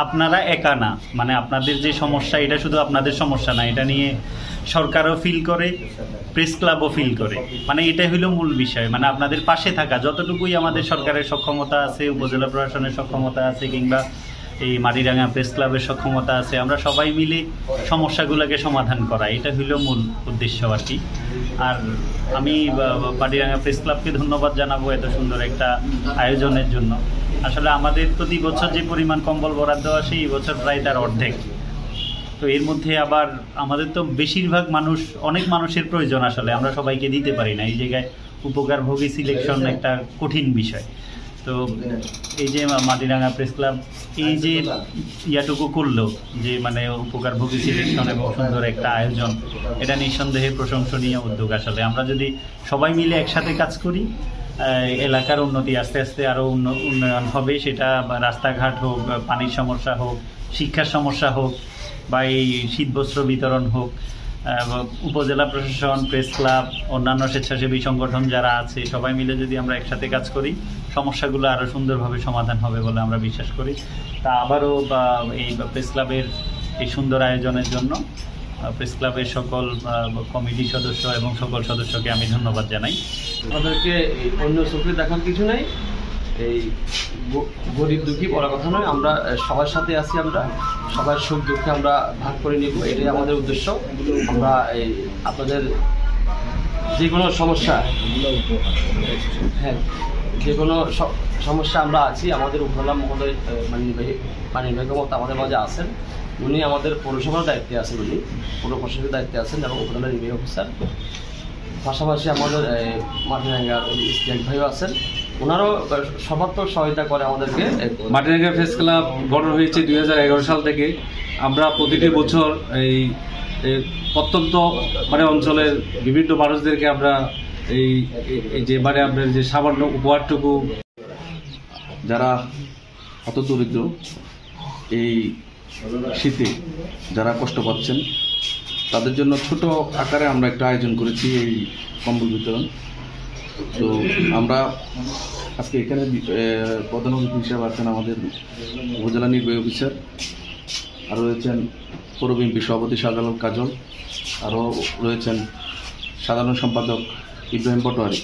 আপনারা একা না, মানে আপনাদের যে সমস্যা এটা শুধু আপনাদের সমস্যা না, এটা নিয়ে সরকারও ফিল করে, প্রেস ক্লাবও ফিল করে। মানে এটাই হলো মূল বিষয়, মানে আপনাদের পাশে থাকা, যতটুকুই আমাদের সরকারের সক্ষমতা আছে, উপজেলা প্রশাসনের সক্ষমতা আছে, কিংবা এই মাটিরাঙ্গা প্রেস ক্লাবের সক্ষমতা আছে, আমরা সবাই মিলে সমস্যাগুলোকে সমাধান করা, এটা হইল মূল উদ্দেশ্য আর কি। আর আমি মাটিরাঙ্গা প্রেস ক্লাবকে ধন্যবাদ জানাবো এত সুন্দর একটা আয়োজনের জন্য। আসলে আমাদের প্রতি বছর যে পরিমাণ কম্বল বরাদ্দ আসে, এই বছর প্রায় তার অর্ধেক। তো এর মধ্যে আবার আমাদের তো বেশিরভাগ মানুষ, অনেক মানুষের প্রয়োজন, আসলে আমরা সবাইকে দিতে পারি না। এই জায়গায় উপকারভোগী সিলেকশন একটা কঠিন বিষয়। তো এই যে মাটিরাঙ্গা প্রেস ক্লাব এই যে ইয়াটুকু করলো, যে মানে উপকারভোগী সিলেকশন এবং সুন্দর একটা আয়োজন, এটা নিঃসন্দেহে প্রশংসনীয় উদ্যোগ। আসলে আমরা যদি সবাই মিলে একসাথে কাজ করি, এলাকার উন্নতি আস্তে আস্তে আরও উন্নয়ন হবে। সেটা রাস্তাঘাট হোক, পানির সমস্যা হোক, শিক্ষার সমস্যা হোক, বা এই শীতবস্ত্র বিতরণ হোক, উপজেলা প্রশাসন, প্রেস ক্লাব, অন্যান্য স্বেচ্ছাসেবী সংগঠন যারা আছে, সবাই মিলে যদি আমরা একসাথে কাজ করি, সমস্যাগুলো আরও সুন্দরভাবে সমাধান হবে বলে আমরা বিশ্বাস করি। তা আবারও এই প্রেস ক্লাবের এই সুন্দর আয়োজনের জন্য প্রেস ক্লাবের সকল কমিটি সদস্য এবং সকল সদস্যকে আমি ধন্যবাদ জানাই। আমাদেরকে অন্য চোখে দেখার কিছু নাই, এই গরিব দুঃখী বড় কথা নয়, আমরা সবার সাথে আছি, আমরা সবার সুখ দুঃখে আমরা ভাগ করে নিব, এটাই আমাদের উদ্দেশ্য। আমরা এই আপনাদের যে কোনো সমস্যা, হ্যাঁ, যে কোনো সমস্যা আমরা আছি, আমাদের উপজেলা মহোদয় মানিক মতো আমাদের মাঝে আছেন, উনি আমাদের পৌরসভার দায়িত্বে আছেন, উনি পৌর প্রশাসনের দায়িত্বে আছেন এবং উপজেলা নির্বাহী অফিসার। পাশাপাশি আমাদের মাটিরাঙ্গার ইসলাম ভাইও আছেন, ওনারও সর্বাত্মক সহায়তা করে আমাদেরকে। মাটিরাঙ্গা প্রেস ক্লাব গঠন হয়েছে 2011 সাল থেকে। আমরা প্রতিটি বছর এই প্রত্যন্ত মানে অঞ্চলের বিভিন্ন মানুষদেরকে আমরা এই যে মানে আপনার যে সামান্য উপহারটুকু, যারা হতদরিদ্র, এই শীতে যারা কষ্ট পাচ্ছেন, তাদের জন্য ছোট আকারে আমরা একটা আয়োজন করেছি এই কম্বল বিতরণ। তো আমরা আজকে এখানে প্রধান অতিথি হিসাবে আছেন আমাদের উপজেলা নির্বাহী অফিসার, আরও রয়েছেন পৌর বিএনপি সভাপতি শাহজালাল কাজল, আরও রয়েছেন সাধারণ সম্পাদক ইব্রাহিম পটোয়ারি।